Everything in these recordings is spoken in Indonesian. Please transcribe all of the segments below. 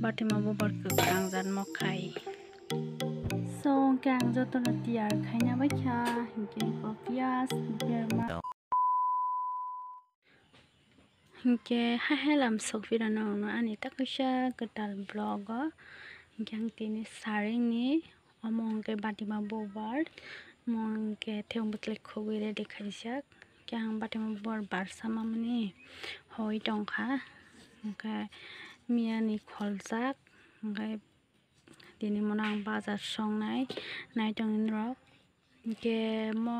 Batima bubar kekrang jan mokai. So kang joto na tiar khaina baikha hingke ko pias berma hingke hahelam sokfirano no ani takisha ketal blog hingke tini saringni omongke Batima bubar mongke theongbutle khogire dekhaijak kyang Batima bubar barsama mani hoi tongkha hingke miani kholjak hingke dini monang bazar songnai naitong rok hingke mo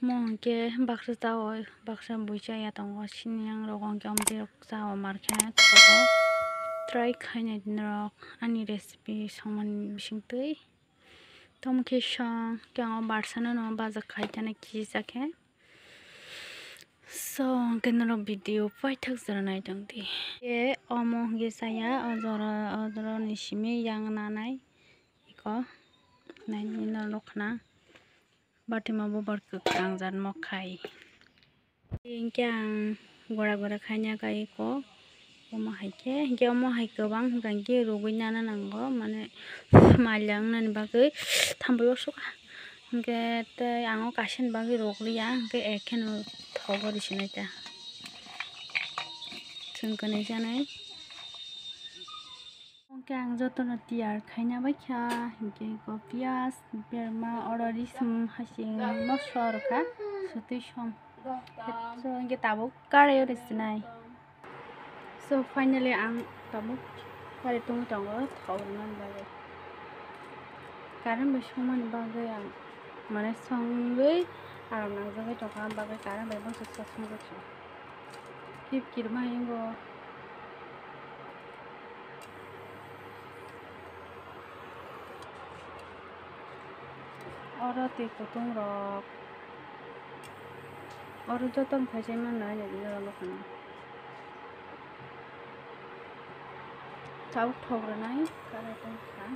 hingke baksa tao baksa buisa ya tongo sinyang rok hingke amti rok sao markhana toko try khainai rok ani recipe songman bisingtui tomke song kyang barsana no bazar khaitana kijake so kenro video paithak jara naitong ti e omo hingke saya ojoro ni simi yang nanai iko naini no lokna Batima bubar kekrang jan mokai hingke ang gora khaina kai ko omo haike hingke omo hai gobang hingke rugui nana nango mane malyang nani bagui thambai osuka hingke tei ango kaisen bagui rogriya hingke ekheno thogori sinaita chungkani janai hingke ang joto no tiar khaina baikha hingke ko pias berma orori sum hasing mosla rokha sutui som so hingke tabuk karai ori sinai so finally ang tabuk karai tungui tongo thogorna bagui karan bai songmani bagui ang mane songui aram nangjagui tongkha bagui karan bai bangsa songjak kirma hingo oro tui kutung rok oro joton khaisai manna jadi lokana tabuk thogranai karai tongkha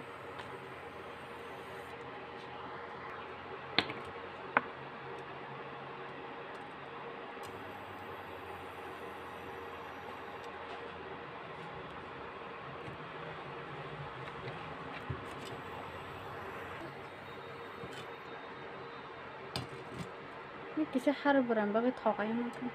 kisa haru buran bagui thogai mangkha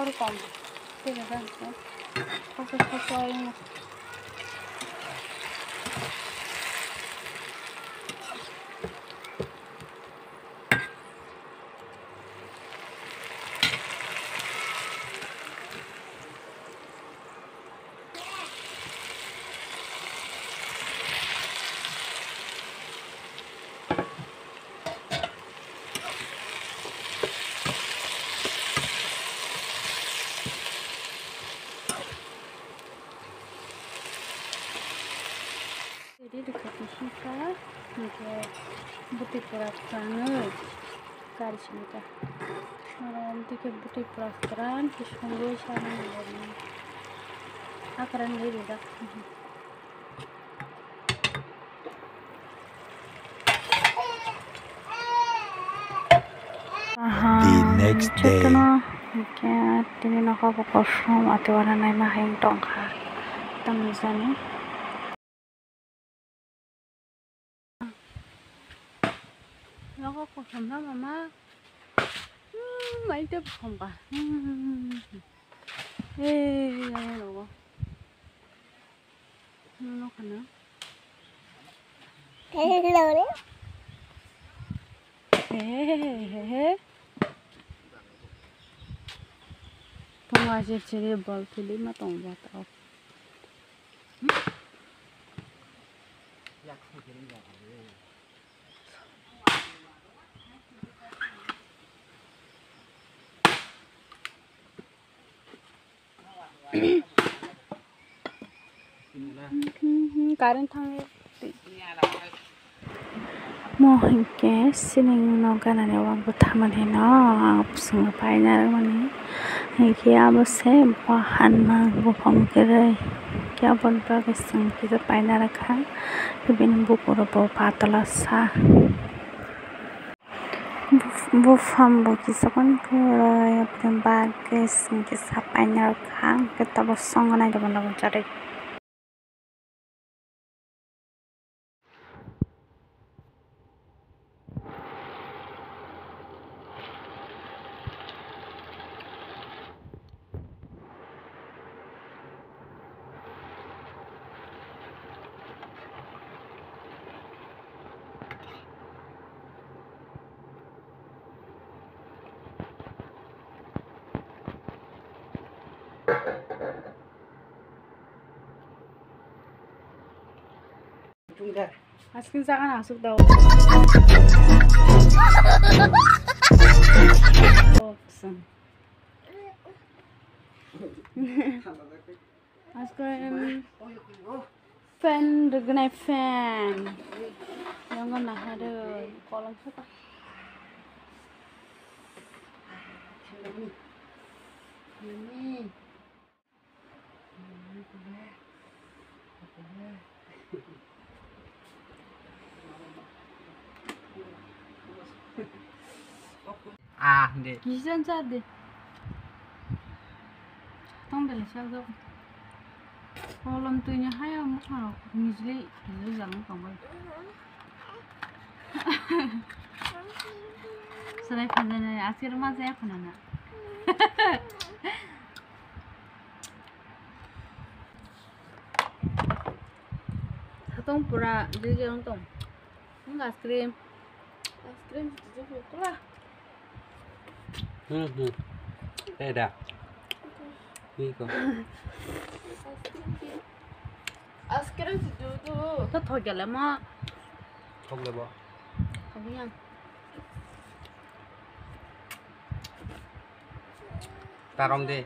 haru kom tega gancho koso ini jadi dekat sisa hingke buti purakan kari sinita malam tike buti purakan kisunggu sana dari akaran diri dak the next day. Hingke tini naka bokosom ati warna nai maheng tongkha tamizani naka bokosom na mama mai te bokom ka ayo logo no kana Hehehe. Tunggu aja ciri bal film atau enggak tahu. Karen thang mau hingke sining no gana ne wang butaman he no pusing pai na mani hingke abo se bahan na bufam kere kya bon pa kesang kita pai na rakha bin bukuro bo patala sa bufam bo kisakon pura ya pun bagus hingke sa pai na rakha kita bo song na jaban jaban cari Asking jangan masuk daw. Asking fan dengan fan. Yang mana ada kolong siapa? Ini. Deh. Kisan sade. Tong beli saja. Kolom tunya haya muka. Misli, ini jangan kamu. Sudah kanan akhir masa ya kanan. Tong pura jadi orang tong. Enggak es krim itu lah. Đây đã. Đi con. Askrim itu tuh thôi giờ lắm á. Không được bỏ. Không biết Ta rong đi.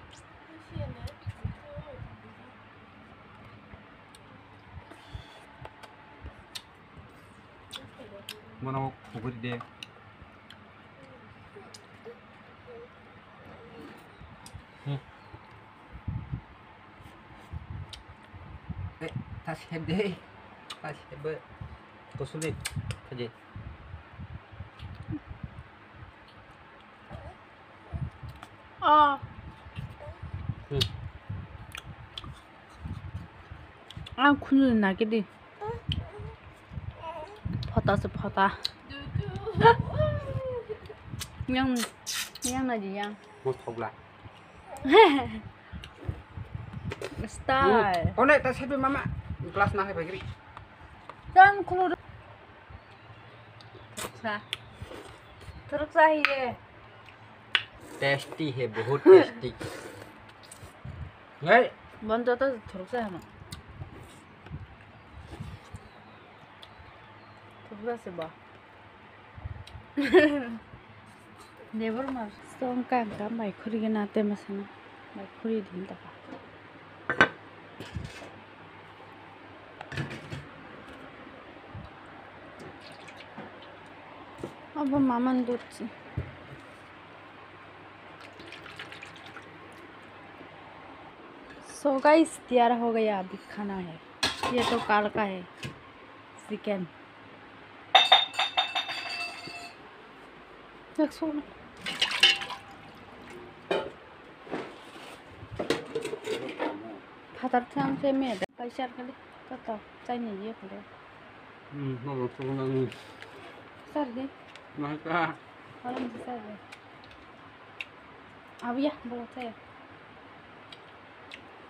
Mana kubur dia. Tas heb deh. Tas heb. Kau sulit. Saja. kunul na gidi. Phota se phota. Yang là gì yang? Một thùng lại. Style. Con này ta sẽ với mama. Kelas nah phải kiri. Jangan keluar. Terus saya. Tasty है, बहुत tasty. Đấy. 먼저 또 terus saya no. Terus saya bah. Never mar. Song kagak mai khuri ke nate masana. Mai khuri din ta. अब मामन दूध so guys तैयार हो गया अभी खाना है ये तो काल का है चिकन फादर थाम से मैं पैसा कर तो चाहिए ये कर Nó không ăn. सर दे Maka. Kalau bisa deh. Abi ya, bawa saya.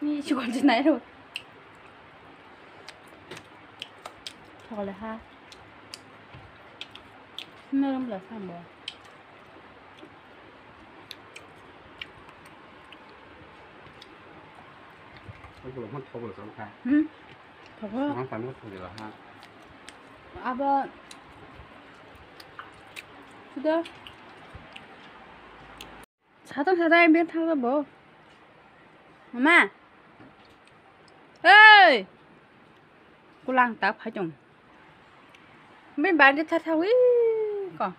Ini cuma di naik. Thôi là ha. Nó belah sama. 그걸 한 턱으로 쏠까? 응? 저거 한 반으로 쏠려 하. 아빠 그거 사다 em biết thao ra bố Mama ơi cô lang tao phải chồng mấy bạn đi thao thao ý còn